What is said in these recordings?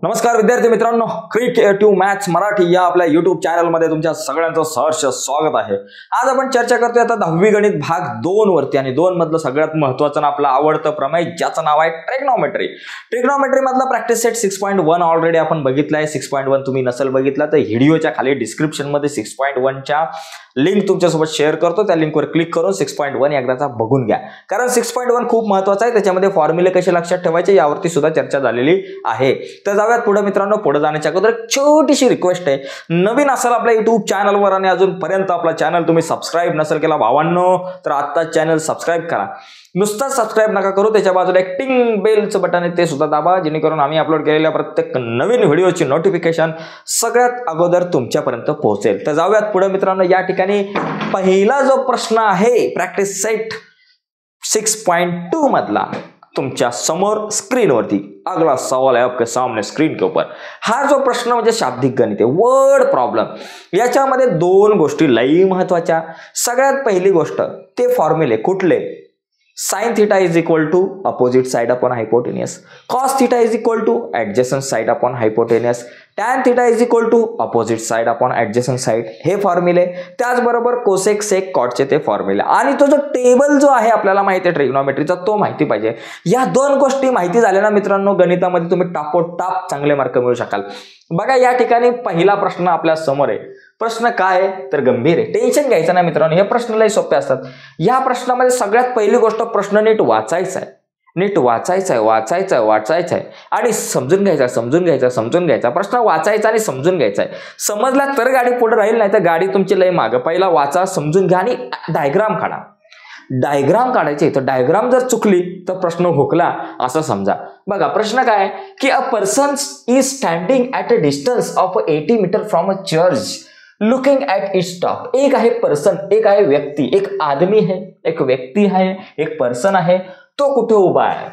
नमस्कार विद्यार्थी मित्रांनो, क्रिएटिव्ह मॅथ्स मराठी या आपल्या युट्यूब चॅनलमध्ये तुमच्या सगळ्यांचं सहर्ष स्वागत आहे। आज आपण चर्चा करतोय आता 10वी गणित भाग 2 वरती आणि 2 मधलं सगळ्यात महत्त्वाचं आपलं आवडतं प्रमेय ज्याचं नाव आहे ट्रिग्नोमेट्री। ट्रिग्नोमेट्री मधला प्रॅक्टिस सेट 6.1 ऑलरेडी आपण बघितलाय। 6.1 तुम्ही नसेल बघितला तर व्हिडिओच्या खाली डिस्क्रिप्शन मध्ये 6.1 च्या लिंक तुमच्यासोबत शेअर करतो, त्या लिंकवर क्लिक करून 6.1 एकदाचा बघून घ्या, कारण 6.1 खूप महत्त्वाचा आहे। त्याच्यामध्ये फॉर्म्युले कसे लक्षात ठेवायचे यावरती सुद्धा चर्चा झालेली आहे। तर जाऊयात पुढे मित्रांनो। पुढे जाण्याच्या अगोदर छोटीशी रिक्वेस्ट आहे, नवीन असाल आपल्या युट्यूब चॅनलवर आणि अजूनपर्यंत आपला चॅनल तुम्ही सबस्क्राईब नसेल केला भावांनो तर आता चॅनल सबस्क्राईब करा। नुसता सबस्क्राईब नका करू, त्याच्या बाजूला एक टिंग बेलचं बटन आहे ते सुद्धा दाबा, जेणेकरून आम्ही अपलोड केलेल्या प्रत्येक नवीन व्हिडिओची नोटिफिकेशन सगळ्यात अगोदर तुमच्यापर्यंत पोहोचेल। तर जाऊयात पुढे मित्रांनो। या ठिकाणी पहिला जो प्रश्न आहे प्रॅक्टिस सेट 6.2 मधला तुमच्या समोर स्क्रीनवरती अगला सवाल है आपके सामने स्क्रीन के ऊपर। हा जो प्रश्न म्हणजे शाब्दिक गणित आहे, वर्ड प्रॉब्लेम। याच्यामध्ये दोन गोष्टी लई महत्त्वाच्या। सगळ्यात पहिली गोष्ट ते फॉर्म्युले कुठले? sin theta is equal to opposite side upon hypotenuse, cos theta is equal to adjacent side upon hypotenuse, tan theta is equal to opposite side upon adjacent side, हे फॉर्म्युले। त्याचबरोबर कोसेक सेक कॉटचे ते फॉर्म्युले आणि तो जो टेबल जो आहे आपल्याला माहिती आहे ट्रिग्नोमेट्रीचा तो माहिती पाहिजे। या दोन गोष्टी माहिती झाल्या ना मित्रांनो, गणितामध्ये तुम्ही टापोटाप चांगले मार्क मिळवू शकाल। बघा या ठिकाणी पहिला प्रश्न आपल्या समोर आहे। प्रश्न काय आहे तर गंभीर आहे, टेन्शन घ्यायचं नाही मित्रांनो, हे प्रश्न लई सोपे असतात। या प्रश्नामध्ये सगळ्यात पहिली गोष्ट प्रश्न नीट वाचायचा आहे, नीट वाचायचा आहे आणि समजून घ्यायचा। प्रश्न वाचायचा आणि समजून घ्यायचा आहे। समजला तर गाडी पुढे राहील, नाही तर गाडी तुमची लई मागे। पहिला वाचा, समजून घ्या आणि डायग्राम काढा। डायग्राम काढायचे, तर डायग्राम जर चुकली तर प्रश्न हुकला असं समजा। बघा प्रश्न काय आहे की a person is standing at a distance of 80 meter from a church looking at its top. एक आहे पर्सन, एक आहे व्यक्ती, एक आदमी है, एक व्यक्ती है, एक पर्सन आहे, तो कुठे उभा आहे?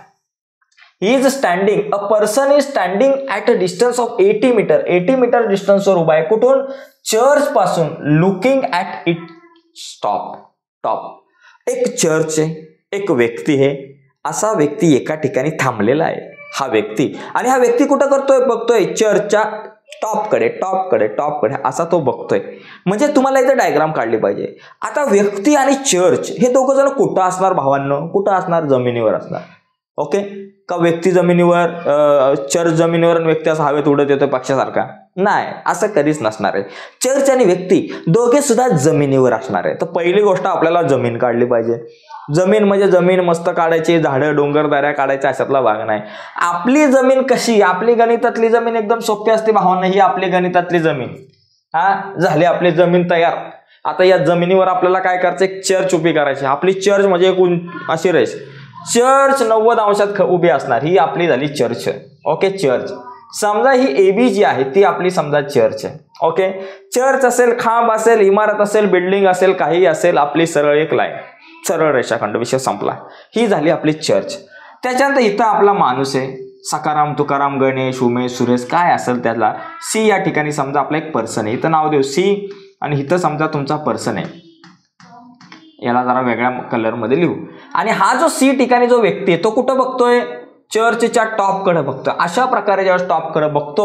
He is standing, a person is standing at a distance of 80 metre, 80 metre डिस्टन्सवर उभा आहे। कुठून? चर्च पासून। Looking at it top. एक चर्च आहे, एक व्यक्ती आहे, असा व्यक्ती एका ठिकाणी थांबलेला आहे हा व्यक्ती, आणि हा व्यक्ती कुठं करतोय? बघतोय चर्चच्या टॉपकडे असा तो बघतोय। म्हणजे तुम्हाला इथे डायग्राम काढली पाहिजे। आता व्यक्ती आणि चर्च हे दोघं जण कुठं असणार भावांनो? कुठं असणार? जमिनीवर असणार। ओके, का व्यक्ती जमिनीवर, चर्च जमिनीवर आणि व्यक्ती असं हवेत उडत येतोय पक्षासारखा? नाही, असं कधीच नसणार आहे। चर्च आणि व्यक्ती दोघे सुद्धा जमिनीवर असणार आहे। तर पहिली गोष्ट आपल्याला जमीन काढली पाहिजे। जमीन म्हणजे जमीन मस्त काढायची, झाडं डोंगर दऱ्या काढायच्या अशातला भाग नाही। आपली जमीन कशी? आपली गणितातली जमीन एकदम सोपी असते भावांना। ही आपली गणितातली जमीन, झाली आपली जमीन तयार। आता या जमिनीवर आपल्याला काय करायचं? एक चर्च उभी करायची। आपली चर्च म्हणजे एक अशी रेष, चर्च 90 अंशात उभी असणार, ही आपली झाली चर्च। ओके, चर्च समजा ही AB जी आहे ती आपली समजा चर्च आहे। ओके, चर्च असेल, खांब असेल, इमारत असेल, बिल्डिंग असेल, काही असेल, आपली सरळ एक लाईन, सरळ रेषाखंड, विषय संपला। ही झाली आपली चर्च। त्याच्यानंतर इथं आपला माणूस आहे, सकाराम, तुकाराम, गणेश, उमेश, सुरेश काय असेल त्याला। सी या ठिकाणी समजा आपला एक पर्सन आहे, इथं नाव देऊ सी, आणि इथं समजा तुमचा पर्सन आहे, याला जरा वेगळ्या कलर मध्ये लिहू। आणि हा जो सी ठिकाणी जो व्यक्ती आहे तो कुठं बघतोय? चर्चच्या टॉपकडे बघतोय। अशा प्रकारे ज्यावेळेस टॉपकडे बघतो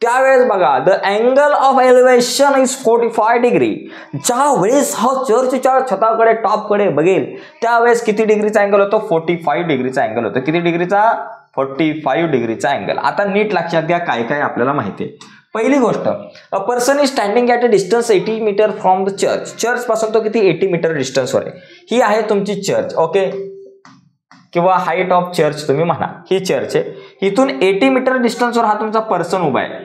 त्यावेळेस बघा the angle of elevation is 45 degree. ज्या वेळेस हा चर्चच्या छताकडे टॉपकडे बघेल त्यावेळेस किती डिग्रीचा अँगल होतो? 45 डिग्रीचा अँगल होतो। किती डिग्रीचा? 45 डिग्रीचा अँगल। आता नीट लक्षात घ्या काय काय आपल्याला माहिती आहे। पहिली गोष्ट, a person is standing at a distance 80 meter from the church. Church पासून तो किती? 80 मीटर डिस्टन्सवर आहे। ही आहे तुमची चर्च। ओके, किंवा हाईट ऑफ चर्च तुम्ही म्हणा, ही चर्च आहे। इथून 80 मीटर डिस्टन्सवर हा तुमचा पर्सन उभा आहे।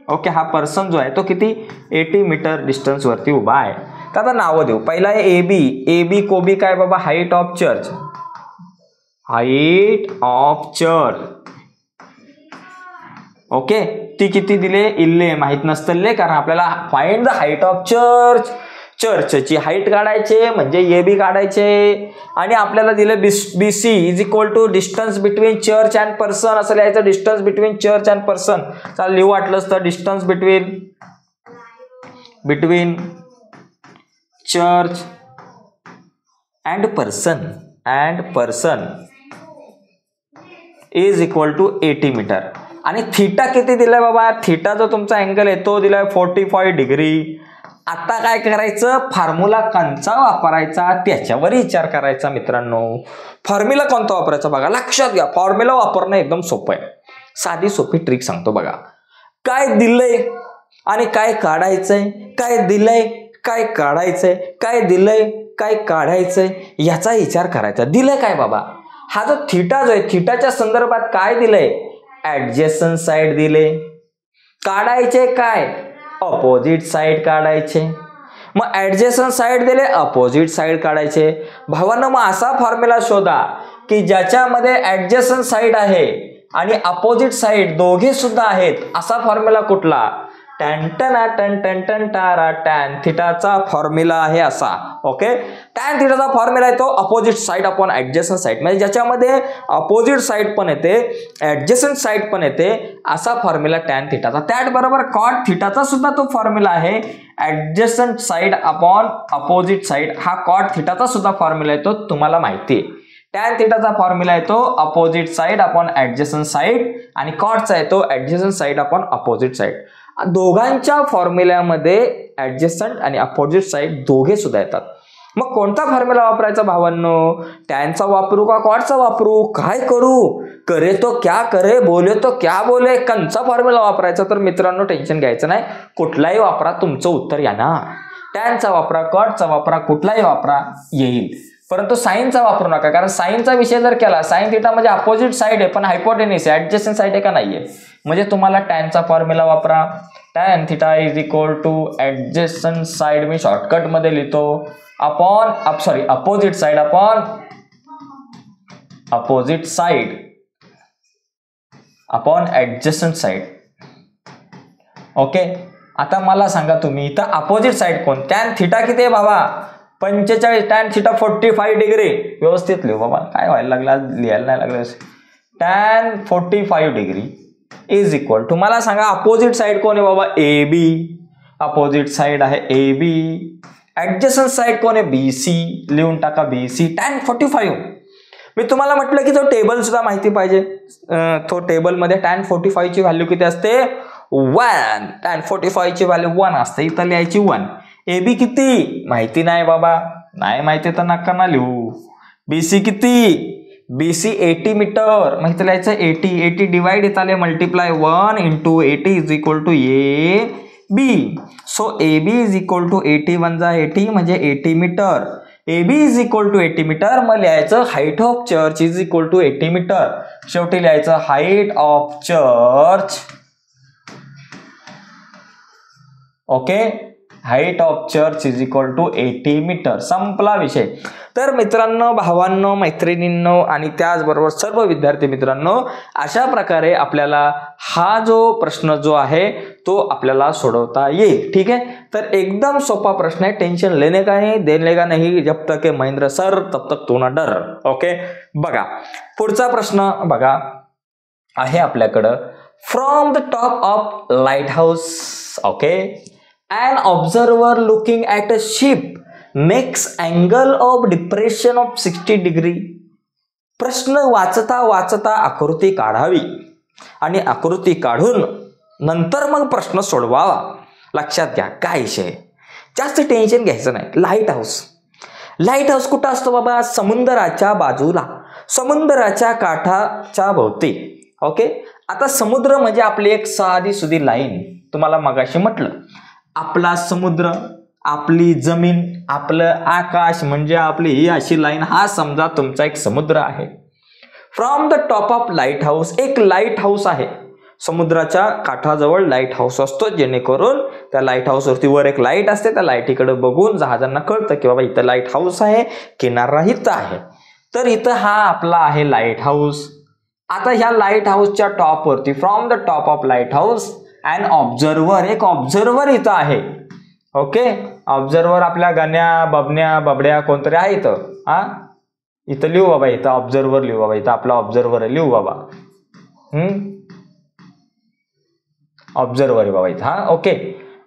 ओके, हा पर्सन जो आहे तो किती? 80 मीटर डिस्टन्स वरती उभा आहे। तर आता नावं देऊ। पहिला आहे AB कोबी काय बाबा? Height of church, height of church. Okay, ती किती दिले? इल्ले माहित नसतले, कारण आपल्याला find the height of church, चर्चची हाईट काढायचे म्हणजे AB काढायचे, आणि आपल्याला दिले BC is equal to distance between church and person असं लिहायचं। Distance between church and person चाल लिहू वाटलंच तर distance between church and person is equal to 80 metre. आणि थीटा किती दिलाय बाबा, थीटा जो तुमचा अँगल आहे तो दिलाय 45 डिग्री. आता काय करायचं, फॉर्म्युला कोणचा वापरायचा त्याच्यावर विचार करायचा मित्रांनो. फॉर्म्युला कोणता वापरायचा बघा, लक्षात घ्या. फॉर्म्युला वापरणं एकदम सोपं आहे. साधी सोपी ट्रिक सांगतो बघा. काय दिलंय आणि काय काढायचंय, काय दिलंय काय काढायचंय, काय दिलंय काय काढायचंय याचा विचार करायचा. दिलंय काय बाबा, हा जो थीटा जो आहे थीटाच्या संदर्भात काय दिलंय, ऍडजस्टंट साइड दिले. काढायचे काय, अपोजिट साइड काढायचे. मग ऍडजस्टंट साइड दिले, अपोजिट साइड काढायचे. भावांनो मग असा फॉर्म्युला शोधा की ज्याच्यामध्ये ऍडजस्टंट साइड आहे आणि अपोजिट साइड दोघे सुद्धा आहेत. असा फॉर्म्युला कुठला, टॅन टना टन टन टन टारा टॅन थिटाचा फॉर्म्युला आहे असा. ओके, टॅन थिटाचा फॉर्म्युला आहे तो opposite side upon adjacent side, म्हणजे ज्याच्यामध्ये अपोजिट साइड पण येते ऍडजस्टंट साइड पण येते असा फॉर्म्युला टॅन थिटाचा. त्याचबरोबर कॉट थिटाचा सुद्धा तो फॉर्म्युला आहे, adjacent side upon opposite side. हा कॉट थिटाचा सुद्धा फॉर्म्युला आहे तो तुम्हाला माहिती आहे. टॅन थिटाचा फॉर्म्युला आहे तो opposite side upon adjacent side आणि कॉटचा आहे तो adjacent side upon opposite side. दोघांच्या फॉर्म्युल्यामध्ये ऍडजस्टंट आणि अपोजिट साइड दोघे सुद्धा येतात. मग कोणता फॉर्म्युला वापरायचा भावांनो, टॅनचा वापरू का कॉटचा वापरू, काय करू, करे तो क्या करे, बोले तो क्या बोले, कंचा फॉर्म्युला वापरायचा. तर मित्रांनो टेन्शन घ्यायचं नाही, कुठलाही वापरा तुमचं उत्तर येणार. टॅनचा वापरा, कॉटचा वापरा, कुठलाही वापरा येईल. परंतु साईनचा वापरू नका, कारण साईनचा विषय जर केला, साईन थिटा म्हणजे अपोजिट साइड आहे पण हायपोटेन्यूस आहे, ऍडजस्टंट साइड आहे का नाहीये, म्हणजे तुम्हाला टॅनचा फॉर्म्युला वापरा. Tan theta is equal to adjacent side, मी शॉर्टकट मध्ये लिहितो, upon opposite side upon opposite side upon adjacent side. Okay, आता मला सांगा तुम्ही इथं अपोजिट साइड कोण, टॅन थिटा किती आहे बाबा 45, टॅन थिटा 45 डिग्री. व्यवस्थित लिहू बाबा, काय व्हायला लागला, लिहायला नाही लागलं. Tan 45 degree is equal to, मला सांगा अपोजिट साइड कोण आहे बाबा, ए बी. अपोजिट साइड आहे ए बी. ऍडजस्टंट साइड कोण आहे, बी सी. लिहून टाका बी सी. टॅन 45. मी तुम्हाला म्हटलं की तो टेबल सुद्धा माहिती पाहिजे. तो टेबलमध्ये टॅन 45 ची व्हॅल्यू किती असते, 1. टॅन 45 ची व्हॅल्यू 1 असते, इथं लिहायची 1. ए बी किती माहिती नाही बाबा, नाही माहिती तर नका ना लिहू. बी सी किती, बी सी 80 मीटर, माहिती लिहायचं 80 डिवाइड येत आले multiply 1 into 80 is equal to A B. So A B is equal to 80 1 जा 80 म्हणजे 80 meter. A B is equal to 80 meter. मग लिहायचं height of church is equal to 80 meter. शेवटी लिहायचं height of church, okay, height of church is equal to 80 meter. संपला विषय. तर मित्रांनो, भावांनो, मैत्रिणींनो आणि त्याचबरोबर सर्व विद्यार्थी मित्रांनो, अशा प्रकारे आपल्याला हा जो प्रश्न जो आहे तो आपल्याला सोडवता येईल. ठीक आहे, तर एकदम सोपा प्रश्न आहे, टेंशन लेने का नहीं, देने का नहीं, जब तक है महेंद्र सर तब तक तू ना डर. ओके, बघा पुढचा प्रश्न बघा आहे आपल्याकडं. From the top of light house, okay, an observer looking at a ship makes angle of depression of 60 degree. प्रश्न वाचता वाचता आकृती काढावी आणि आकृती काढून नंतर मग प्रश्न सोडवावा. लक्षात घ्या काय विषय, जास्त टेन्शन घ्यायचं नाही. लाईट हाऊस, लाईट हाऊस कुठं असतो बाबा, समुद्राच्या बाजूला, समुद्राच्या काठाच्या भोवती. ओके, आता समुद्र म्हणजे आपली एक साधी सुधी लाईन. तुम्हाला मगाशी म्हटलं आपला समुद्र, आपली जमीन, आपलं आकाश म्हणजे आपली ही अशी लाईन, हा समजा तुमचा एक समुद्र आहे. From the top of light house, एक लाईट हाऊस आहे, समुद्राच्या काठाजवळ लाईट हाऊस असतो, जेणेकरून त्या लाईट हाऊस वरती वर एक लाईट असते, त्या लाईटीकडे बघून जहाजांना कळतं की बाबा इथं लाईट हाऊस आहे, किनारा इथं आहे. तर इथं हा आपला आहे लाईट हाऊस. आता ह्या लाईट हाऊसच्या टॉप वरती, from the top of lighthouse and observer, एक ऑब्झर्वर इथं आहे. ओके, ऑब्झर्वर आपल्या गण्या बबन्या बबड्या कोणतरी आहे इथं. हा, इथं लिहू बाबा, इथं ऑब्झर्वर लिहू बाबा, इथं आपला ऑब्झर्वर लिहू बाबा. ऑब्झर्वर आहे बाबा इथं. हा, ओके.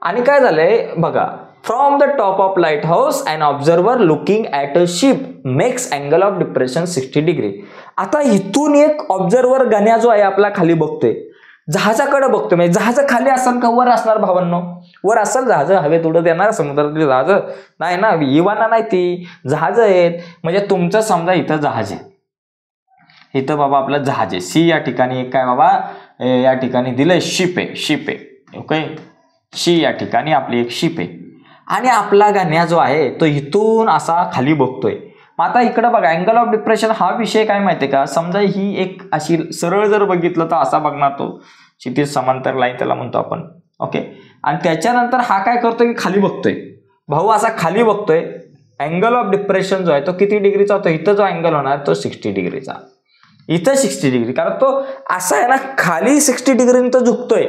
आणि काय झालंय बघा, from the top of lighthouse and observer looking at a ship makes angle of depression 60 degree. आता इथून एक ऑब्झर्वर गण्या जो आहे आपला खाली बघतोय, जहाजाकडे बघतोय, म्हणजे जहाज खाली असेल का वर असणार भावांनो? वर असेल जहाज, हवेत उडत येणार समुद्रातली जहाज नाही ना, इवाना नाही ती जहाज आहेत. म्हणजे तुमचं समजा इथं जहाज आहे, इथं बाबा आपलं जहाज आहे, सी या ठिकाणी एक काय बाबा या ठिकाणी दिलंय शिप आहे. ओके, शी या ठिकाणी आपली एक शिप आहे आणि आपला गाण्या जो आहे तो इथून असा खाली बघतोय. मग आता इकडं बघा अँगल ऑफ डिप्रेशन हा विषय काय माहितीये का, समजा ही एक अशी सरळ जर बघितलं तर असा बघणार तो क्षितिज समांतर लाईन त्याला म्हणतो आपण. ओके, आणि त्याच्यानंतर हा काय करतोय की खाली बघतोय, भाऊ असा खाली बघतोय. अँगल ऑफ डिप्रेशन जो आहे तो किती डिग्रीचा होतो, इथं जो अँगल होणार तो 60 डिग्रीचा, इथं 60 डिग्री, कारण तो असा आहे ना खाली 60 डिग्री तो झुकतोय,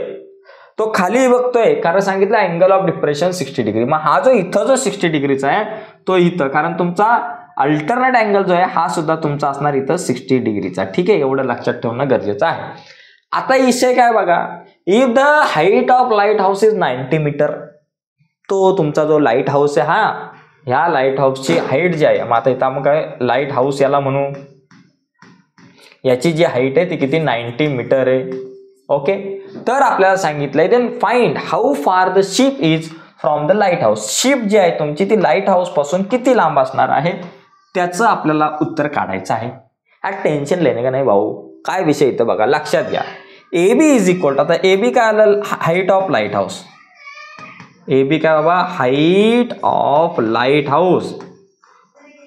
तो खाली बघतोय, कारण सांगितलं अँगल ऑफ डिप्रेशन 60 डिग्री. मग हा जो इथं जो 60 डिग्रीचा आहे तो इथं, कारण तुमचा अल्टरनेट अँगल जो आहे हा सुद्धा तुमचा असणार इथं 60 डिग्रीचा. ठीक आहे, एवढं लक्षात ठेवणं गरजेचं आहे. आता विषय काय बघा, if the height of lighthouse is 90 meter, तो तुमचा जो लाईट हाऊस आहे हा, ह्या लाईट हाऊसची हाईट जी आहे, मग आता इथं मग काय लाईट हाऊस याला म्हणू, याची जी हाईट आहे ती किती 90 मीटर आहे. ओके, तर आपल्याला सांगितलंय then find how far the ship is from the lighthouse. Ship जी आहे तुमची ती लाईट हाऊस पासून किती लांब असणार आहे त्याचं आपल्याला उत्तर काढायचं आहे. टेन्शन लेणे का नाही भाऊ, काय विषय इथं बघा लक्षात घ्या. A B is equal to, आता ए बी काय आलं, height of lighthouse. A B काय बाबा, height of lighthouse.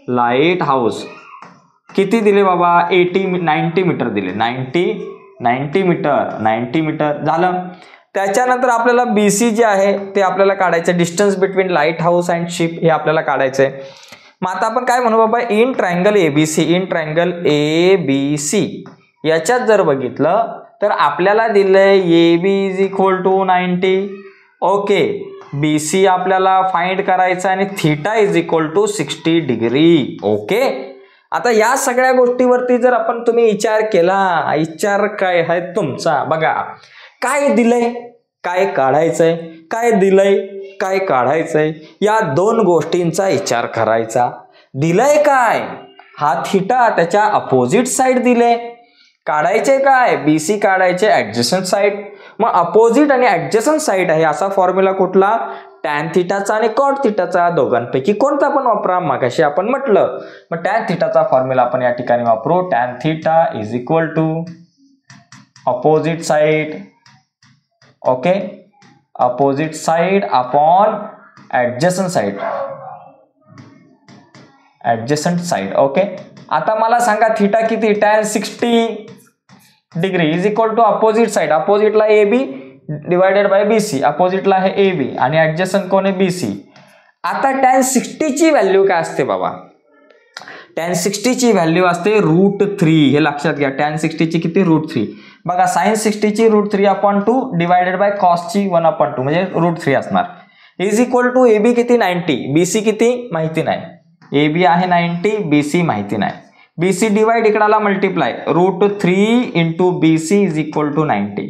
Lighthouse किती दिले बाबा, 90 मीटर दिले, 90 मीटर झालं. त्याच्यानंतर आपल्याला बीसी जे आहे ते आपल्याला काढायचं, distance between lighthouse and ship हे आपल्याला काढायचंय. मग आता आपण काय म्हणू बाबा, इन ट्रायंगल एबीसी याच्यात जर बघितलं तर आपल्याला दिलंय A B is equal to 90. Okay, BC आपल्याला फाइंड करायचं आणि theta is equal to 60 degree. Okay, आता या सगळ्या गोष्टीवरती जर आपण तुम्ही विचार केला, विचार काय आहे तुमचा बघा, काय दिलंय काय काढायचंय, काय दिलंय काय काढायचंय, या दोन गोष्टींचा विचार करायचा. दिलंय काय, हा थीटा त्याच्या अपोजिट साइड दिले, काढायचे काय बीसी काढायचे ऍडजस्टंट साइड. मग अपोजिट आणि ऍडजस्टंट साइड आहे असा फॉर्म्युला कुठला, टॅन थिटाचा आणि कॉट थिटाचा, दोघांपैकी कोणता पण वापरा, मगाशी आपण म्हटलं. मग टॅन थिटाचा फॉर्म्युला आपण या ठिकाणी वापरू, tan theta is equal to opposite side. Okay, opposite side upon adjacent side, adjacent side. Okay, आता मला सांगा थिटा किती, tan 60 degree is equal to opposite side, अपोजिटला A B divided by BC, अपोजिटला आहे ए बी आणि ऍडजस्टंट कोण आहे बीसी. आता टॅन 60 ची व्हॅल्यू काय असते बाबा, टॅन 60 ची व्हॅल्यू असते √3. हे लक्षात घ्या, टॅन 60 ची किती √3. बघा साइन 60 ची √3/2 डिवायडेड बाय कॉस ची 1/2 म्हणजे √3 असणार. Is equal to A B किती 90, बीसी किती माहिती नाही, ए बी आहे 90, बीसी माहिती नाही. बीसी डिवाइड इकडाला multiply, √3 into BC is equal to 90.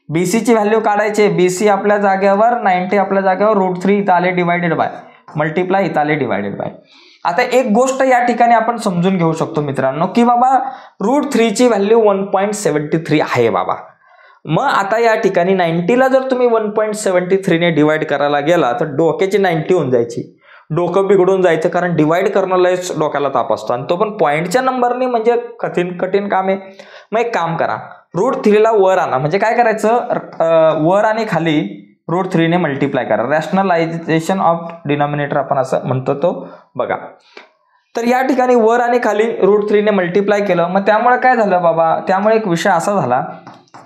BC ची व्हॅल्यू काढायची, बीसी आपल्या जागेवर 90 आपल्या जागेवर √3 इथं आले डिवायडेड बाय, मल्टिप्लाय इथं आले डिवायडेड बाय. आता एक गोष्ट या ठिकाणी आपण समजून घेऊ शकतो मित्रांनो की बाबा √3 ची व्हॅल्यू 1.73 आहे बाबा. मग आता या ठिकाणी 90 ला जर तुम्ही 1.73 ने डिवाइड करायला गेला तर डोक्याची 90 होऊन जायची, डोकं बिघडून जायचं, कारण डिवाइड करणं डोक्याला ताप असतो आणि तो पण पॉईंटच्या नंबरने, म्हणजे कठीण काम आहे. मग एक काम करा, √3 ला वर आणा, म्हणजे काय करायचं वर आणि खाली √3 ने मल्टिप्लाय करा, रॅशनलायझेशन ऑफ डिनॉमिनेटर आपण असं म्हणतो तो बघा. तर या ठिकाणी वर आणि खाली √3 ने मल्टिप्लाय केलं, मग त्यामुळे काय झालं बाबा, त्यामुळे एक विषय असा झाला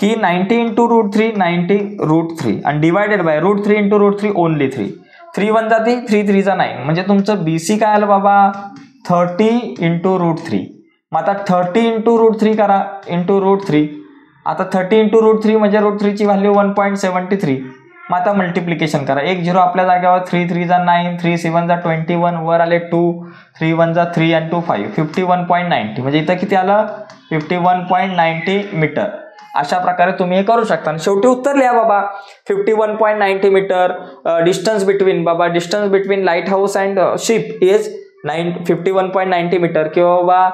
की 90 इंटू √3 90 √3 आणि डिवायडेड बाय √3 इंटू √3 ओनली 3, 3 1 जाती 3 3 जा 9, म्हणजे तुमचं बीसी काय आलं बाबा 30 इंटू √3. मग आता 30 इंटू √3 करा इंटू √3, आता 30 इंटू √3 म्हणजे √3 ची व्हॅल्यू 1.73. मग आता मल्टिप्लिकेशन करा, 1 0 आपल्या जागेवर, 3 3 जा 9, 3 7 जा 21, वर आले 2, 3 1 जा 3 and 2 5, 51.90, म्हणजे इथं किती आलं 51.90 मीटर. अशा प्रकारे तुम्ही हे करू शकता आणि शेवटी उत्तर लिहा बाबा 51.90 meter. Distance between lighthouse and ship is 51.90 meter किंवा बाबा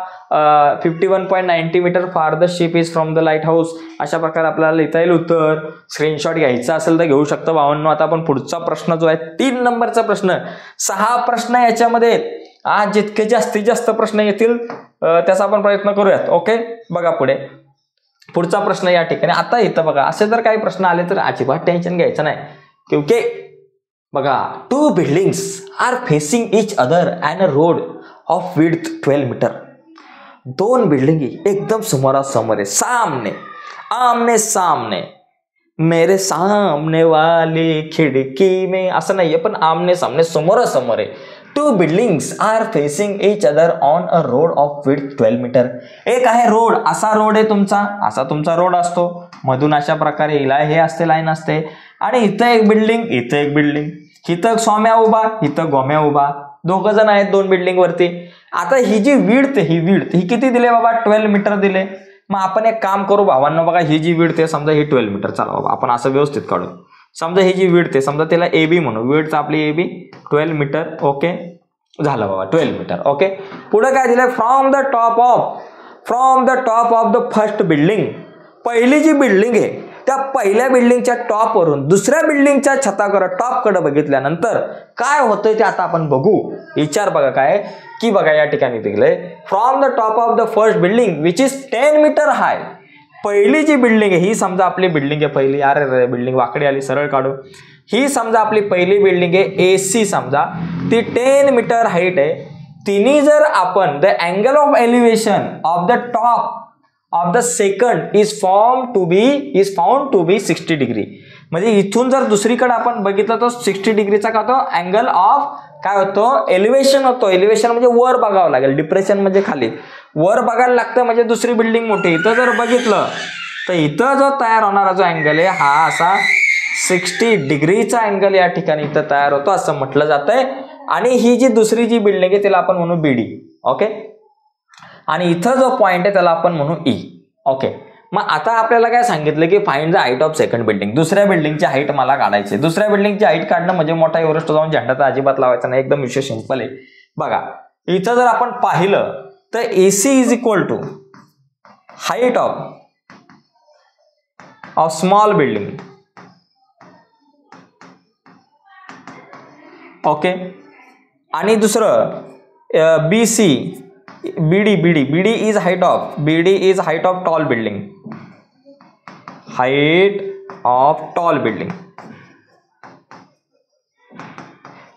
51.90 meter far the ship is from the lighthouse. अशा प्रकारे आपल्याला लिहिता येईल उत्तर. स्क्रीनशॉट घ्यायचा असेल तर घेऊ शकतो 52. आता आपण पुढचा प्रश्न जो आहे 3 नंबरचा प्रश्न, 6 प्रश्न याच्यामध्ये जितके जास्तीत जास्त प्रश्न येतील त्याचा आपण प्रयत्न करूयात. ओके, बघा पुढचा प्रश्न या ठिकाणी. आता इथं बघा असे जर काही प्रश्न आले तर अजिबात टेन्शन घ्यायचं नाही, क्योंकि बघा 2 buildings are facing each other and a road of width 12 meter. 2 building एकदम समोरासमोर आहे, सामने आमने सामने, मेरे सामने वाली खिडकी में, असं नाहीये पण आमने सामने समोरासमोर आहे. 2 buildings are facing each other on a road of width 12 meter. एक आहे रोड, असा रोड आहे तुमचा, असा तुमचा रोड असतो, मधून अशा प्रकारे हे असते, लाईन असते, आणि इथं एक बिल्डिंग, इथं एक बिल्डिंग, इथं स्वाम्या उभा, इथं गोम्या उभा, 2 जण आहेत 2 बिल्डिंग वरती. आता ही जी विड्थ ही किती दिले बाबा? 12 मीटर दिले. मग आपण एक काम करू भावांनो, बघा ही जी विड्थ आहे समजा ही 12 मीटर, चला बाबा आपण असं व्यवस्थित काढू. समजा ही जी विड्थ आहे, समजा त्याला AB म्हणू, विड्थ आपली AB 12 मीटर. ओके, झालं बाबा 12 मीटर. ओके, पुढे काय दिलंय? From the top of the first building. पहिली जी बिल्डिंग आहे त्या पहिल्या बिल्डिंगच्या टॉपवरून दुसऱ्या बिल्डिंगच्या छताकडे टॉपकडे बघितल्यानंतर काय होतंय ते आता आपण बघू. विचार बघा काय की बघा या ठिकाणी दिलंय from the top of the first building which is 10 metre high. पहिली जी बिल्डिंग आहे ही समजा आपली बिल्डिंग आहे पहिली, अरे बिल्डिंग वाकडी आली, सरळ काढू. ही समजा आपली पहिली बिल्डिंग आहे AC, समजा ती 10 मीटर हाईट आहे. तिने जर आपण the angle of elevation of the top of the second is found to be 60 degree. म्हणजे इथून जर दुसरीकडे आपण बघितलं तर 60 डिग्रीचा का होतो अँगल ऑफ काय होतो? एलिव्हेशन होतो. एलिव्हेशन म्हणजे वर बघावं लागेल, डिप्रेशन म्हणजे खाली वर बघायला लागतं, म्हणजे दुसरी बिल्डिंग मोठी. इथं जर बघितलं तर इथं जो तयार होणारा जो अँगल आहे हा असा 60 डिग्रीचा अँगल या ठिकाणी इथं तयार होतो असं म्हटलं जातंय. आणि ही जी दुसरी जी बिल्डिंग आहे तिला आपण म्हणू BD. ओके, आणि इथं जो पॉइंट आहे त्याला आपण म्हणू E. ओके, मग आता आपल्याला काय सांगितलं की find the height of second building. दुसऱ्या बिल्डिंगची हाईट मला काढायची. दुसऱ्या बिल्डिंगची हाईट काढणं म्हणजे मोठा एव्हरेस्ट जाऊन झेंडाचा अजिबात लावायचा नाही, एकदम विषय सिंपल आहे. बघा इथं जर आपण पाहिलं तर AC is equal to height of small building. Okay, आणि दुसरं BD is height of tall building.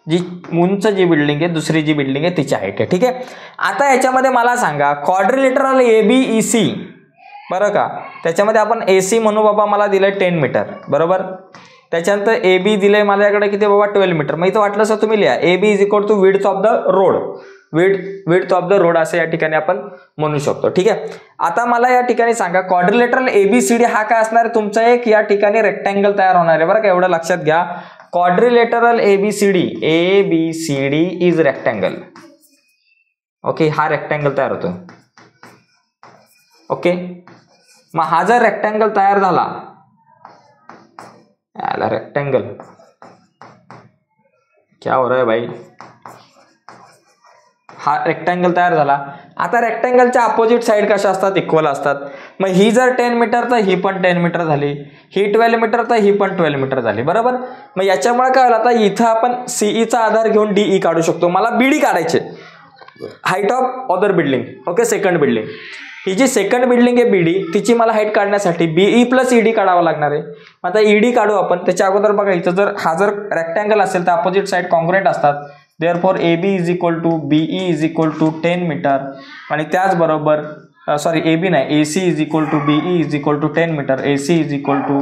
जी उंच जी बिल्डिंग आहे, दुसरी जी बिल्डिंग आहे तिची हाईट आहे. ठीक आहे, आता याच्यामध्ये मला सांगा क्वाड्रिलेटरल ABEC, बरं का, त्याच्यामध्ये आपण AC म्हणू बाबा, मला दिलंय 10 मीटर बरोबर. त्याच्यानंतर AB दिलंय माझ्याकडे किती बाबा 12 मीटर. मग इथं वाटलं असं तुम्ही लिहा AB is equal to width of the road. Width of the road असं या ठिकाणी आपण म्हणू शकतो. ठीक आहे, आता मला या ठिकाणी सांगा क्वाड्रिलेटरल ABCD हा काय असणार आहे? तुमचा एक या ठिकाणी रेक्टँगल तयार होणार आहे बरं का, एवढं लक्षात घ्या. Quadrilateral ABCD is rectangle. Okay, हा रेक्टँगल तयार होतो. ओके, मग हा जर रेक्टँगल तयार झाला, याला रेक्टँगल क्या हो रहा है भाई, हा रेक्टँगल तयार झाला. आता रेक्टँगलच्या अपोजिट साइड कशा असतात? इक्वल असतात. मग ही जर 10 मीटर तर ही पण 10 मीटर झाली, ही 12 मीटर तर ही पण 12 मीटर झाली बरोबर. मग याच्यामुळे काय होईल, आता इथं आपण CEचा आधार घेऊन DE काढू शकतो. मला BD काढायचे, height of other building. Okay, second building. ही जी सेकंड बिल्डिंग आहे BD, तिची मला हाईट काढण्यासाठी BE प्लस ED काढावं लागणार आहे. आता ED काढू आपण. त्याच्या अगोदर बघा इथं जर हा जर रेक्टँगल असेल तर अपोजिट साइड कॉन्ग्रुएंट असतात. Therefore AB is equal to BE is equal to 10 meter. आणि त्याचबरोबर AB नाही, AC is equal to BE is equal to 10 meter. AC is equal to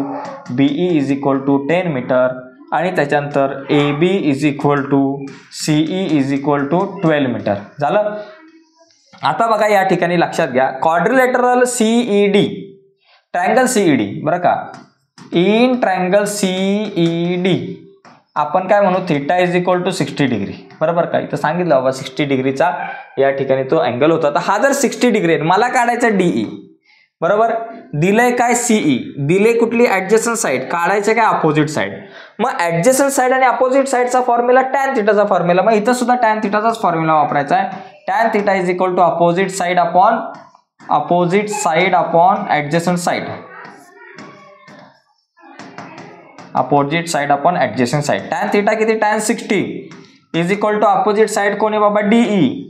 BE is equal to 10 meter. आणि त्याच्यानंतर AB is equal to CE is equal to 12 meter झालं. आता बघा या ठिकाणी लक्षात घ्या क्वाड्रिलेटरल CED, ट्रायंगल CED बरं का, इन ट्रायंगल CED आपण काय म्हणू, theta is equal to 60 degree बरोबर का. इथं सांगितलं बाबा 60 डिग्रीचा या ठिकाणी तो अँगल होता. तर हा जर 60 डिग्री आहे, मला काढायचा DE. बरोबर. दिलंय काय सीई, दिले कुठली ऍडजस्टंट साइड, काढायचे काय अपोजिट साइड. मग ऍडजस्टंट साइड आणि अपोजिट साइडचा फॉर्म्युला टॅन थिटाचा फॉर्म्युला, मग इथं सुद्धा टॅन थिटाचाच फॉर्म्युला वापरायचा आहे. Tan theta is equal to opposite side upon adjacent side, opposite side upon adjacent side. Tan theta किती, tan 60 is equal to opposite side कोण आहे बाबा डीई,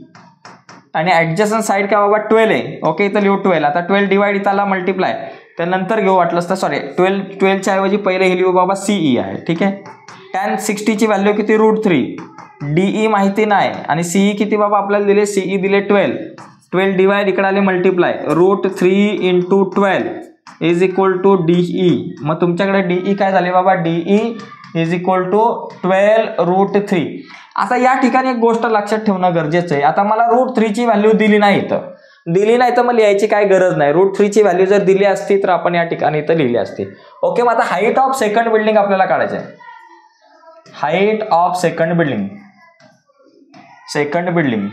आणि ऍडजस्टंट साइड काय बाबा 12 आहे. ओके, इथं लिहू 12. आता 12 डिवाइड इथला मल्टिप्लाय त्यानंतर घेऊ वाटलंच तर, सॉरी 12च्या ऐवजी पहिले हे लिहू बाबा सीई आहे. ठीक आहे. टॅन 60ची व्हॅल्यू किती √3, डीई माहिती नाही आणि सीई किती बाबा आपल्याला दिले, सीई दिले 12 डिवाइड इकडे आले multiply, √3 × 12 is equal to DE. मग तुमच्याकडे डीई काय झाले बाबा, डीई इज इक्वल टू 12 √3. आता या ठिकाणी एक गोष्ट लक्षात ठेवणं गरजेचं आहे. आता मला √3ची व्हॅल्यू दिली नाही तर मग लिहायची काय गरज नाही. √3ची व्हॅल्यू जर दिली असती तर आपण या ठिकाणी इथं लिहिली असती. ओके, मग आता हाईट ऑफ सेकंड बिल्डिंग आपल्याला काढायचं आहे. हाईट ऑफ सेकंड बिल्डिंग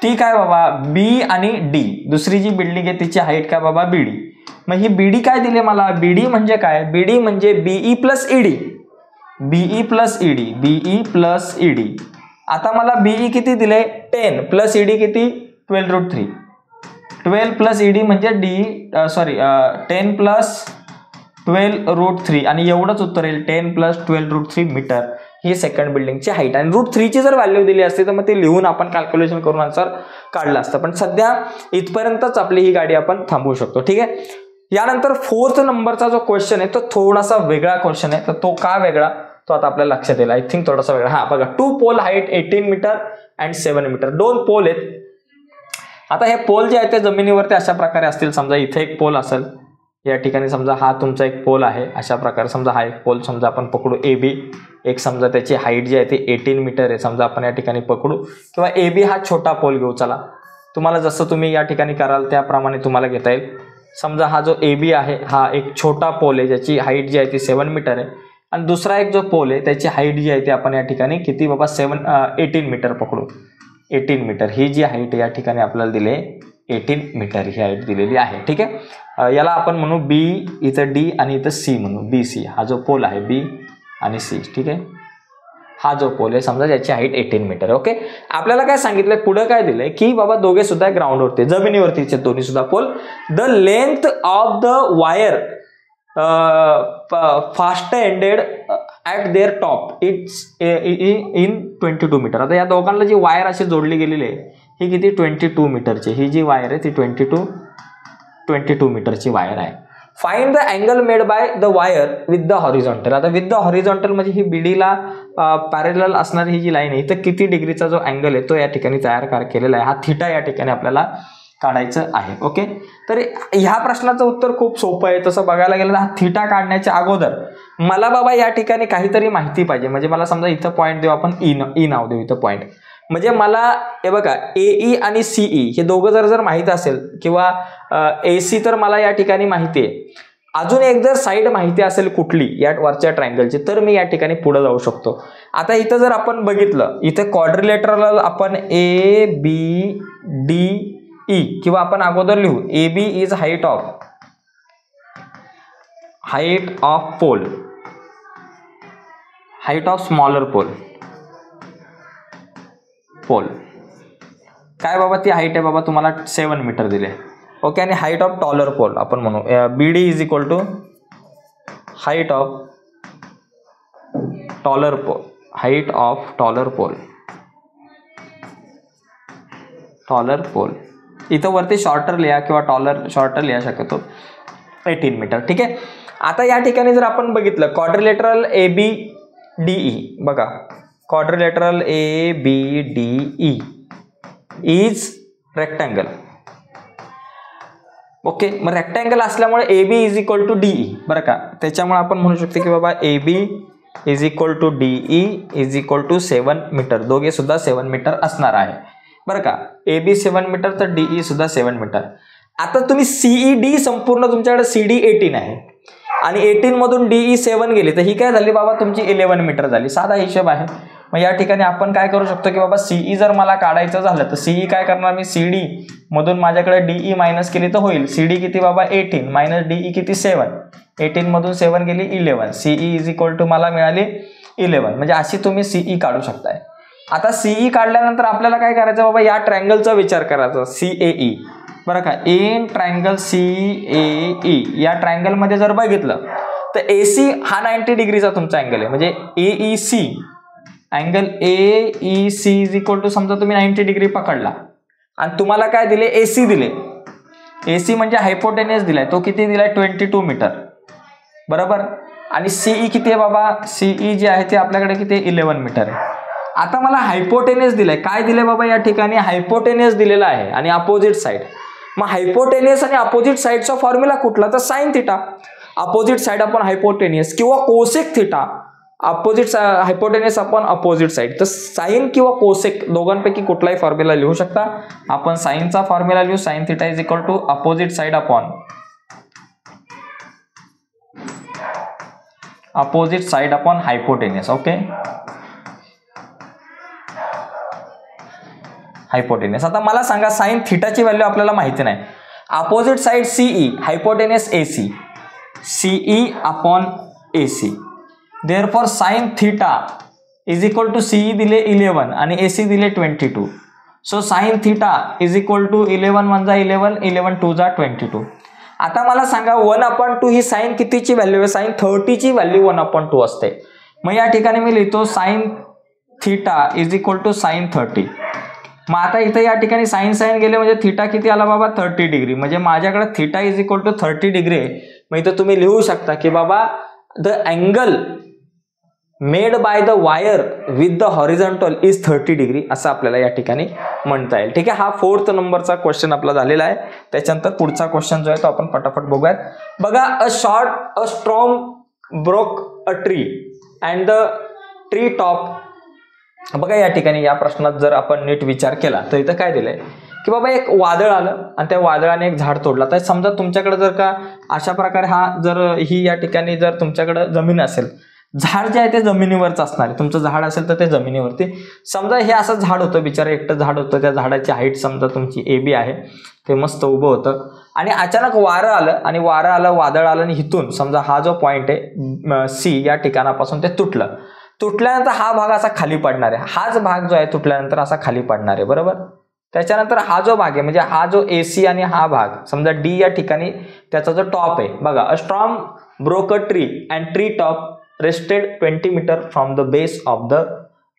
ती काय बाबा बी आणि डी, दुसरी जी बिल्डिंग आहे तिची हाईट काय बाबा बीडी. मग ही बीडी काय दिले मला, बीडी म्हणजे काय, बीडी म्हणजे बीई प्लस ईडी. आता मला बीई किती दिले 10 प्लस ईडी किती 12 √3. 12 प्लस ईडी म्हणजे 10 प्लस 12 √3 आणि एवढंच उत्तर येईल 10 प्लस 12 √3 मीटर. ही सेकंड बिल्डिंगची हाईट. आणि √3ची जर व्हॅल्यू दिली असती तर मग ते लिहून आपण कॅल्क्युलेशन करून आन्सर काढलं असतं. पण सध्या इथपर्यंतच आपली ही गाडी आपण थांबवू शकतो. ठीक आहे. यानंतर 4th नंबरचा जो क्वेश्चन आहे तो थोडासा वेगळा क्वेश्चन आहे. तर तो का वेगळा तो आता आपल्याला लक्षात येईल. आय थिंक थोडासा वेगळा. हा बघा, 2 pole height 18 meter and 7 meter. 2 pole आहेत. आता हे पोल जे आहेत ते जमिनीवरती अशा प्रकारे असतील. समजा इथे एक पोल असेल, या ठिकाणी समजा हा तुमचा एक पोल आहे. अशा प्रकारे समजा हा एक पोल समजा आपण पकडू AB. एक समजा त्याची हाईट जी आहे ती 18 मीटर आहे समजा आपण या ठिकाणी पकडू, किंवा AB हा छोटा पोल घेऊ. चला, तुम्हाला जसं तुम्ही या ठिकाणी कराल त्याप्रमाणे तुम्हाला घेता येईल. समजा हा जो AB आहे हा एक छोटा पोल आहे ज्याची हाईट जी आहे ती 7 मीटर आहे, आणि दुसरा एक जो पोल आहे त्याची हाईट जी आहे ती आपण या ठिकाणी किती बाबा 18 मीटर पकडू. 18 मीटर ही जी हाईट या ठिकाणी आपल्याला दिली 18 मीटर ही हाईट दिलेली आहे. ठीक आहे. याला आपण म्हणू B, इथं D आणि इथं C म्हणू. BC हा जो पोल आहे B आणि C. ठीक आहे. हा जो पोल आहे समजा ज्याची हाईट 18 मीटर. ओके, आपल्याला काय सांगितलंय पुढे काय दिलंय की बाबा दोघे सुद्धा ग्राउंडवरती जमिनीवरतीचे दोन्ही सुद्धा pole. The length of the wire fast ended at their top it's in 22 meter. आता या दोघांना जी वायर अशी जोडली गेलेली आहे ही किती 22 मीटरची. ही जी वायर आहे ती 22 मीटरची वायर आहे. Find the angle made by the wire with the horizontal. आता विथ द हॉरिझॉन्टल म्हणजे ही बीडीला पॅरेलल असणारी ही जी लाईन आहे इथं किती डिग्रीचा जो अँगल आहे तो या ठिकाणी तयार केलेला आहे. हा थिटा या ठिकाणी आपल्याला काढायचं आहे. ओके, तर ह्या प्रश्नाचं उत्तर खूप सोपं आहे. तसं बघायला गेलं तर हा थिटा काढण्याच्या अगोदर मला बाबा या ठिकाणी काहीतरी माहिती पाहिजे. म्हणजे मला समजा इथं पॉईंट देऊ आपण, ई नाव देऊ इथं पॉईंट. म्हणजे मला हे बघा AE आणि CE हे दोघं जर माहित असेल, किंवा AC तर मला या ठिकाणी माहिती आहे, अजून एक जर साईड माहिती असेल कुठली या वरच्या ट्रायंगलची तर मी या ठिकाणी पुढे जाऊ शकतो. आता इथं जर आपण बघितलं इथं क्वाड्रिलेटरल आपण ABDE किंवा आपण अगोदर लिहू AB is height of pole, height of smaller pole काय बाबा ती हाईट आहे बाबा तुम्हाला 7 मीटर दिले. ओके, आणि हाईट ऑफ टॉलर पोल आपण म्हणू BD is equal to height of taller pole, height of taller pole. इथं वरती शॉर्टर लिहा किंवा शॉर्टर लिहा शक्यतो 18 मीटर. ठीक आहे. आता या ठिकाणी जर आपण बघितलं क्वाड्रिलेटरल ABDE बघा, quadrilateral ABDE is rectangle. Okay, मग रेक्टँगल असल्यामुळे AB is equal to DE बरं का. त्याच्यामुळे आपण म्हणू शकतो की बाबा AB is equal to DE is equal to 7 meter. दोघे सुद्धा 7 मीटर असणार आहे बरं का. AB 7 मीटर तर DE सुद्धा 7 मीटर. आता तुम्ही CED संपूर्ण तुमच्याकडे CD 18 आहे आणि 18 मधून DE 7 गेली तर ही काय झाली बाबा तुमची 11 मीटर झाली. साधा हिशोब आहे. मग या ठिकाणी आपण काय करू शकतो की बाबा CE जर मला काढायचं झालं तर CE काय करणार मी CD मधून माझ्याकडे डीई मायनस केली तर होईल. सीडी किती बाबा 18 मायनस डीई किती 7. 18 मधून 7 गेली 11. सीई इज इक्वल टू मला मिळाली 11. म्हणजे अशी तुम्ही सीई काढू शकताय. आता सीई काढल्यानंतर आपल्याला काय करायचं बाबा, या ट्रायंगलचा विचार करायचा सीएई बरं का. इन ट्रायंगल सीएई या ट्रायंगल मध्ये जर बघितलं तर एसी हा 90 डिग्रीचा तुमचा अँगल आहे. म्हणजे AEC angle AEC is equal to समजा तुम्ही 90 डिग्री पकडला आणि तुम्हाला काय दिले एसी दिले. एसी म्हणजे हायपोटेनियस दिलाय, तो किती दिलाय 22 मीटर बरोबर. आणि सीई किती आहे बाबा, सीई जे आहे ते आपल्याकडे किती 11 मीटर आहे. आता मला हायपोटेनियस दिलाय, काय दिलंय बाबा या ठिकाणी हायपोटेनियस दिलेला आहे आणि अपोजिट साइड. मग हायपोटेनियस आणि अपोजिट साइडचा फॉर्म्युला कुठला तर साइन थिटा. अपोजिट साइड आपण हायपोटेनियस किंवा कोसेक थिटा, अपोजिट हायपोटेनियस आपण अपोजिट साइड. तर साइन किंवा कोसेक दोघांपैकी कुठलाही फॉर्म्युला लिहू शकता. आपण साइनचा फॉर्म्युला लिहू, sine theta is equal to opposite side upon hypotenuse. Okay hypotenuse. आता मला सांगा साइन थिटाची व्हॅल्यू आपल्याला माहिती नाही. Opposite side CE, hypotenuse AC, CE upon AC. Therefore sign theta is equal to CE दिले 11 आणि एसी दिले 22. So sine theta is equal to 11 1 जा 11, 11 2 जा 22. आता मला सांगा 1/2 ही साइन कितीची व्हॅल्यू आहे, साइन 30 ची व्हॅल्यू 1/2 असते. मग या ठिकाणी मी लिहितो sine theta is equal to sine 30. मग आता इथे या ठिकाणी साइन साइन गेले म्हणजे थिटा किती आला बाबा 30 डिग्री. म्हणजे माझ्याकडे theta is equal to 30 degree आहे. मग इथं तुम्ही लिहू शकता की बाबा the angle made by the wire with the horizontal is 30 degree असं आपल्याला या ठिकाणी म्हणता येईल. ठीक आहे. हा 4th नंबरचा क्वेश्चन आपला झालेला आहे. त्याच्यानंतर पुढचा क्वेश्चन जो आहे तो आपण पटापट बघूयात. बघा a storm broke a tree and the tree top. बघा या ठिकाणी या प्रश्नात जर आपण नीट विचार केला तर इथं काय दिलंय की बाबा एक वादळ आलं आणि त्या वादळाने एक झाड तोडला. तर समजा तुमच्याकडे जर का अशा प्रकारे हा जर ही या ठिकाणी जर तुमच्याकडे जमीन असेल, झाड जे आहे ते जमिनीवरच असणार आहे. तुमचं झाड असेल तर ते जमिनीवरती. समजा हे असं झाड होतं, बिचारा एकटं झाड होतं. त्या झाडाची हाईट समजा तुमची AB आहे, ते मस्त उभं होतं आणि अचानक वारं आलं आणि वारं आलं, वादळ आलं आणि इथून समजा हा जो पॉइंट आहे C या ठिकाणापासून ते तुटलं. तुटल्यानंतर हा भाग असा खाली पडणार आहे. हाच भाग जो आहे तुटल्यानंतर असा खाली पडणार आहे बरोबर. त्याच्यानंतर हा जो भाग आहे म्हणजे हा जो AC आणि हा भाग समजा D या ठिकाणी त्याचा जो टॉप आहे बघा. A storm broke a tree and tree top rested 20 metre from the base of the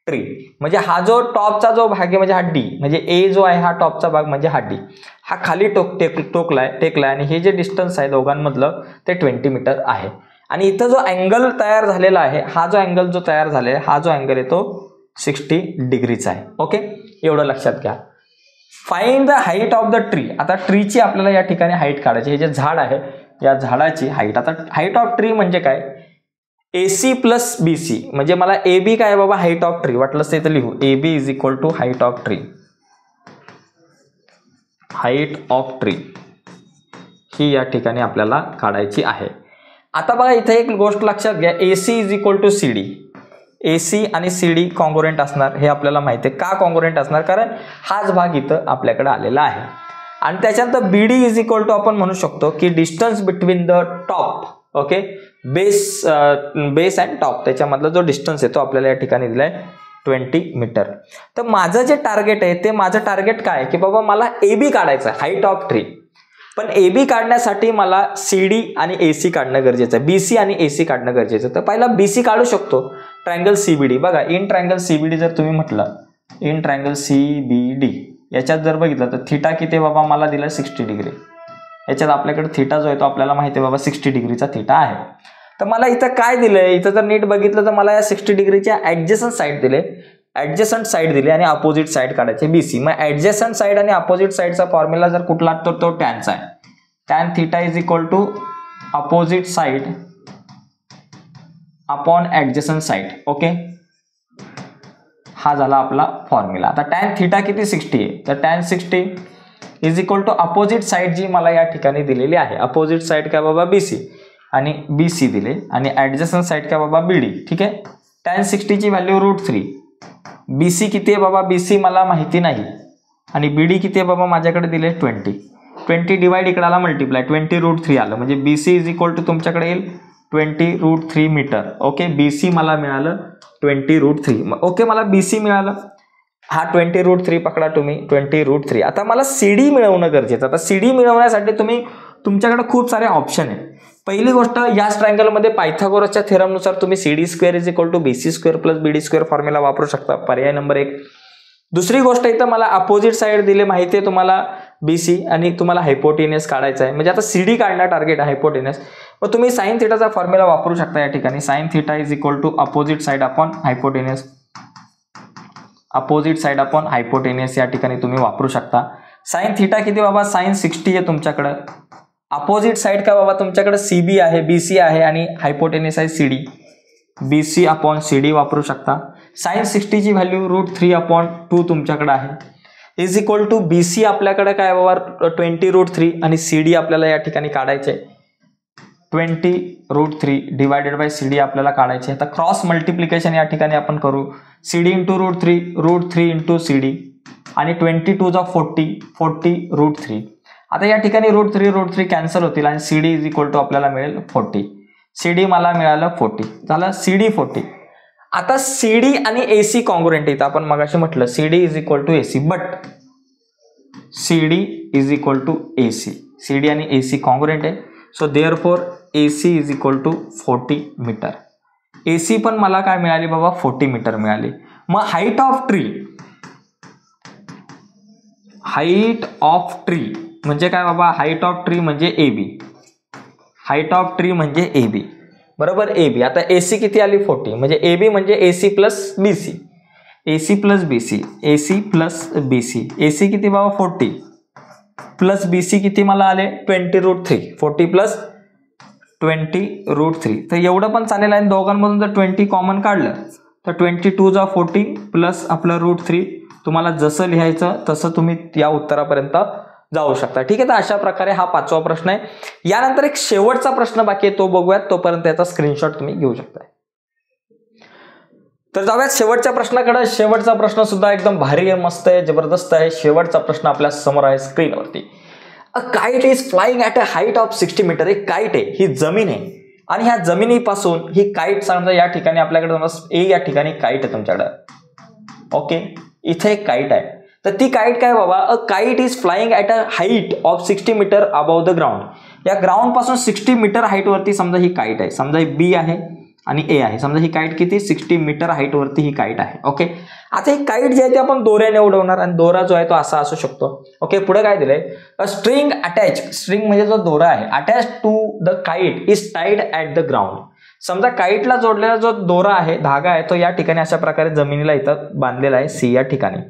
tree. म्हणजे हा जो टॉपचा जो भाग आहे म्हणजे हा D, म्हणजे A जो आहे हा टॉपचा भाग म्हणजे हा D, हा खाली टेकलाय आणि हे जे डिस्टन्स आहे दोघांमधलं ते 20 मीटर आहे. आणि इथं जो अँगल तयार झालेला आहे, हा जो अँगल जो तयार झालेला आहे, हा जो अँगल आहे तो 60 डिग्रीचा आहे. ओके एवढं लक्षात घ्या. Find the height of the tree. आता ट्रीची आपल्याला या ठिकाणी हाईट काढायची. हे जे झाड आहे या झाडाची हाईट. आता हाईट ऑफ ट्री म्हणजे काय, AC प्लस BC. म्हणजे मला AB काय बाबा हाईट ऑफ ट्री, वाटलंच ते इथं लिहू AB is equal to height of tree. Height of tree ही या ठिकाणी आपल्याला काढायची आहे. आता बघा इथे एक गोष्ट लक्षात घ्या, AC is equal to CD. AC आणि CD कॉन्ग्रुएंट असणार हे आपल्याला माहिती आहे. का कॉन्ग्रुएंट असणार, कारण हाच भाग इथं आपल्याकडे आलेला आहे. आणि त्याच्यानंतर BD इज इक्वल टू आपण म्हणू शकतो की distance between the top, okay base and top, त्याच्यामधला जो डिस्टन्स आहे तो आपल्याला या ठिकाणी दिलाय 20 मीटर. तर माझं जे टार्गेट आहे ते माझं टार्गेट काय की बाबा मला AB काढायचं आहे, हाईट ऑफ ट्री. पण AB काढण्यासाठी मला CD आणि AC काढणं गरजेचं आहे, BC आणि AC काढणं गरजेचं आहे. तर पहिला BC काढू शकतो, ट्रायंगल CBD. बघा इन ट्रायंगल CBD जर तुम्ही म्हटलं, इन ट्रायंगल CBD याच्यात जर बघितलं तर थिटा किती बाबा मला दिला 60 डिग्री. याच्यात आपल्याकडे थिटा जो आहे तो आपल्याला माहिती आहे बाबा 60 डिग्रीचा थिटा आहे. तर मला इथं काय दिलंय, इथं जर नीट बघितलं तर मला या 60 डिग्रीच्या ऍडजस्टंट साईड दिले, ऍडजस्टंट साईड दिली आणि अपोजिट साईड काढायचे BC. मग ऍडजस्टंट साईड आणि अपोजिट साईडचा फॉर्म्युला जर कुठला तर तो टॅनचा आहे. Tan theta is equal to opposite side upon adjacent side. Okay हा झाला आपला फॉर्म्युला. आता टॅन थिटा किती 60 आहे, तर tan 60 is equal to opposite side जी मला या ठिकाणी दिलेली आहे. अपोजिट साईड काय बाबा BC आणि BC दिले आणि ऍडजस्टंट साईड काय बाबा BD. ठीक आहे. टॅन 60 ची व्हॅल्यू √3. BC किती आहे बाबा, BC मला माहिती नाही. आणि BD किती आहे बाबा माझ्याकडे दिले 20 डिवाइड इकडे आला मल्टिप्लाय 20√3 आलं म्हणजे BC इज इक्वल टू तुमच्याकडे येईल 20√3 मीटर. ओके BC मला मिळालं 20√3. ओके मला BC मिळालं. हा 20√3 पकडा तुम्ही 20√3. आता मला CD मिळवणं गरजेचं. आता CD मिळवण्यासाठी तुमच्याकडे खूप सारे ऑप्शन आहेत. पहिली गोष्ट या ट्रायंगलमध्ये पायथागोरसच्या थेरमनुसार तुम्ही CD² is equal to BC² plus BD² formula वापरू शकता. पर्याय नंबर 1. दुसरी गोष्ट इथं मला अपोजिट साइड दिले माहिती आहे तुम्हाला BC आणि तुम्हाला हायपोटेनियस काढायचा आहे म्हणजे आता CD काढणं टार्गेट आहे हायपोटेनियस. मग तुम्ही साइन थिटाचा फॉर्म्युला वापरू शकता या ठिकाणी. Sine theta is equal to opposite side upon hypotenuse. Opposite side upon hypotenuse या ठिकाणी तुम्ही वापरू शकता. साइन थिटा किती बाबा साइन 60 आहे तुमच्याकडे. अपोजिट साइड का बाबा तुमच्याकडे CB आहे BC आहे आणि हायपोटेनियस आहे CD. BC अपॉन CD वापरू शकता. साइन 60 ची व्हॅल्यू √3/2 तुमच्याकडे आहे इज इक्वल टू BC आपल्याकडे काय बाबा 20√3 आणि CD आपल्याला या ठिकाणी काढायचे 20√3 डिवायडेड बाय CD आपल्याला काढायचे. आता क्रॉस मल्टिप्लिकेशन या ठिकाणी आपण करू. CD इंटू √3 इंटू CD आणि 22 जा 40 √3. आता या ठिकाणी √3 कॅन्सल होतील आणि CD इज इक्वल टू आपल्याला मिळेल 40. CD मला मिळालं 40 झालं. CD 40. आता CD आणि AC कॉन्ग्रुएंट इथं आपण मगाशी म्हटलं CD is equal to AC but CD is equal to AC. CD आणि AC कॉन्ग्रुएंट आहे so therefore AC is equal to 40 metre. AC पण मला काय मिळाली बाबा 40 मीटर मिळाली. मग हाईट ऑफ ट्री म्हणजे काय बाबा हाईट ऑफ ट्री म्हणजे AB. हाईट ऑफ ट्री म्हणजे AB बरोबर AB. आता AC किती आली 40 म्हणजे AB म्हणजे AC plus BC. AC plus BC AC plus BC. AC किती बाबा 40 प्लस BC किती मला आले 20√3. 40 प्लस 20√3 तर एवढं पण चालेल आहे. दोघांमधून जर 20 कॉमन काढलं तर 22 जा 40 प्लस आपलं √3. तुम्हाला जसं लिहायचं तसं तुम्ही या उत्तरापर्यंत जाऊ शकता. ठीक आहे. तर अशा प्रकारे हा 5वा प्रश्न आहे. यानंतर एक शेवटचा प्रश्न बाकी आहे तो बघूयात. तोपर्यंत याचा स्क्रीनशॉट तुम्ही घेऊ शकता. तर जाऊयात शेवटच्या प्रश्नाकडे. शेवटचा प्रश्न सुद्धा एकदम भारी आहे मस्त आहे जबरदस्त आहे. शेवटचा प्रश्न आपल्या समोर आहे स्क्रीनवरती. A kite is flying at a height of 60 metre. एक काइट आहे ही जमीन आहे आणि ह्या जमिनीपासून ही काइट समजा या ठिकाणी आपल्याकडे या ठिकाणी काइट आहे तुमच्याकडे. ओके इथे एक काइट आहे तर ती काइट काय बाबा a kite is flying at a height of 60 metre above the ground. या ग्राउंड पासून 60 मीटर हाईट वरती समजा ही काइट आहे. समजा ही B आहे आणि A आहे. समजा ही काइट किती 60 मीटर हाईट वरती ही काइट आहे. ओके आता ही काइट जी आहे ती आपण दोऱ्याने उडवणार आणि दोरा जो आहे तो असा असू शकतो. ओके पुढे काय दिलंय अ स्ट्रिंग अटॅच. स्ट्रिंग म्हणजे जो दोरा आहे attach to the kite is tied at the ground. समजा काइटला जोडलेला जो दोरा आहे धागा आहे तो या ठिकाणी अशा प्रकारे जमिनीला इथं बांधलेला आहे C या ठिकाणी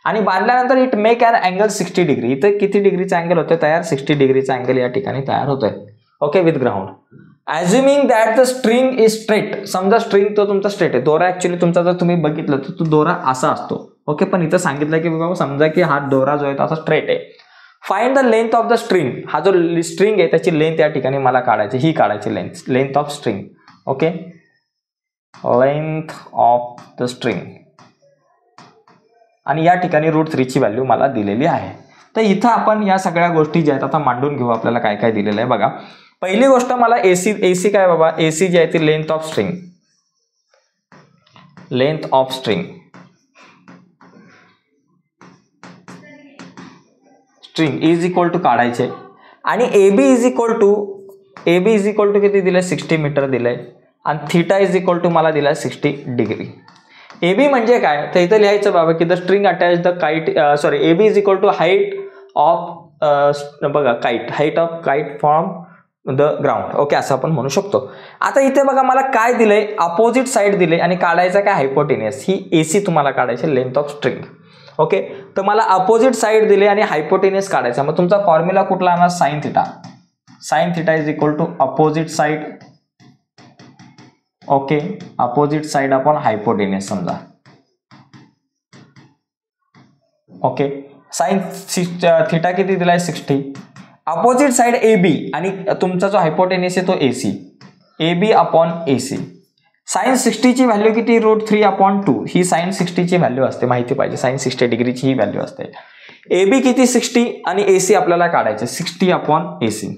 आणि बांधल्यानंतर it make an angle 60 degree. इथं किती डिग्रीचा अँगल होतोय तयार 60 डिग्रीचा अँगल या ठिकाणी तयार होतोय. Okay with ground. Assuming that the string is straight. समजा स्ट्रिंग तो तुमचा स्ट्रेट आहे. दोरा ऍक्च्युली तुमचा जर तुम्ही बघितलं तर तो दोरा असा असतो. ओके पण इथं सांगितलं की बाबा समजा की हा दोरा जो आहे तो असा स्ट्रेट आहे. Find the length of the string. हा जो स्ट्रिंग आहे त्याची लेंथ या ठिकाणी मला काढायची. ही काढायची length of string. Okay length of the string आणि या ठिकाणी √3 ची व्हॅल्यू मला दिलेली आहे. तर इथं आपण या सगळ्या गोष्टी ज्या आहेत आता मांडून घेऊ. आपल्याला काय काय दिलेलं आहे बघा. पहिली गोष्ट मला AC काय बाबा AC जी आहे ती length of string. Length of string is equal to काढायचे आणि AB इज इक्वल टू किती दिलंय 60 मीटर दिलंय आणि थिटा इज इक्वल टू मला दिलाय 60 डिग्री. AB म्हणजे काय तर इथं लिहायचं बाबा की the string attach the kite AB is equal to height of बघा kite height of kite from the ground. Okay असं आपण म्हणू शकतो. आता इथे बघा मला काय दिलंय अपोजिट साइड दिले आणि काढायचं काय हायपोटेनियस. ही AC तुम्हाला काढायची लेंथ ऑफ स्ट्रिंग. ओके तर मला अपोजिट साइड दिले आणि हायपोटेनियस काढायचा. मग तुमचा फॉर्म्युला कुठला आणणार sine theta. Sine theta is equal to opposite side. Okay opposite side upon hypotenuse समजा. ओके साइन थिटा किती दिलाय 60. अपोजिट साइड AB आणि तुमचा जो हायपोटेनियस आहे तो AC. AB upon AC. Sine 60 ची व्हॅल्यू किती √3/2. ही साइन 60 ची व्हॅल्यू असते माहिती पाहिजे. साइन 60 डिग्रीची ही व्हॅल्यू असते. AB किती 60 आणि AC आपल्याला काढायचे 60/AC.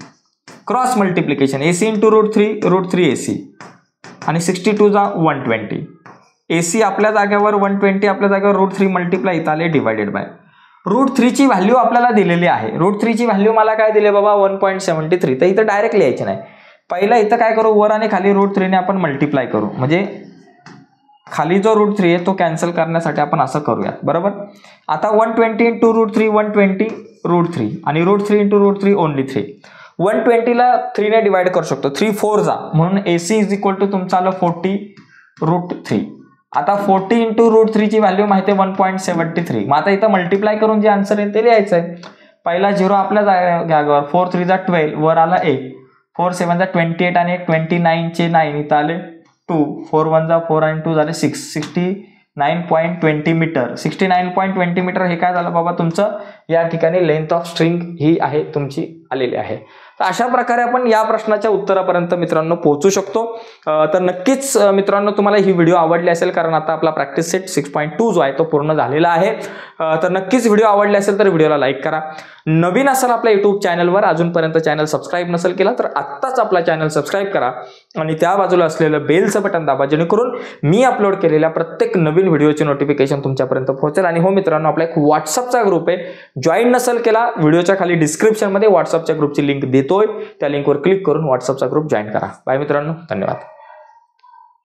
Cross multiplication AC into √3 AC आणि 62 जा 120. AC आपल्या जागेवर 120 आपल्या जागेवर √3 मल्टिप्लाय इथं आले डिवायडेड बाय √3 ची व्हॅल्यू आपल्याला दिलेली आहे. √3 ची व्हॅल्यू मला काय दिली बाबा 1.73. तर इथं डायरेक्ट लिहायचे नाही. पहिला इथं काय करू वर आणि खाली √3 ने आपण मल्टिप्लाय करू म्हणजे खाली जो √3 आहे तो कॅन्सल करण्यासाठी आपण असं करूया बरोबर. आता 120 इंटू √3 120 √3 आणि √3 इंटू √3 ओनली 3. 120 ला 3 ने डिवाइड करू शकतो 3 4 जा म्हणून AC इज इक्वल टू तुमचं आलं 40 √3. आता 40 इंटू √3 ची व्हॅल्यू माहिती आहे 1.73. मग आता इथं मल्टिप्लाय करून जे आन्सर आहे ते लिहायचं आहे. पहिला 0 आपल्या जागेवर 4 3 जा 12 वर आला 1 4 7 जा 28 आणि 29 चे 9 इथं आले 2 4 1 जा 4 आणि 2 झाले 6 69.20 मीटर. 69.20 मीटर हे काय झालं बाबा तुमचं या ठिकाणी लेंथ ऑफ स्ट्रिंग ही आहे तुमची आलेली आहे. तर अशा प्रकारे आपण या प्रश्नाच्या उत्तरापर्यंत मित्रांनो पोहोचू शकतो. तर नक्कीच मित्रांनो तुम्हाला ही व्हिडिओ आवडली असेल कारण आता आपला प्रॅक्टिस सेट 6.2 जो आहे तो पूर्ण झालेला आहे. तर नक्कीच व्हिडिओ आवडली असेल तर व्हिडिओला लाईक करा. नवीन असाल आपल्या युट्यूब चॅनलवर अजूनपर्यंत चॅनल सबस्क्राईब नसेल केला तर आत्ताच आपला चॅनल सबस्क्राईब करा आणि त्या बाजूला असलेलं बेलचं बटन दाबा जेणेकरून मी अपलोड केलेल्या प्रत्येक नवीन व्हिडिओचे नोटिफिकेशन तुमच्यापर्यंत पोहोचेल. आणि हो मित्रांनो आपला एक व्हॉट्सअपचा ग्रुप आहे जॉईन नसेल केला व्हिडिओच्या खाली डिस्क्रिप्शनमध्ये व्हॉट्सअपच्या ग्रुपची लिंक देतोय त्या लिंकवर क्लिक करून व्हॉट्सअपचा ग्रुप जॉईन करा. बाय मित्रांनो धन्यवाद.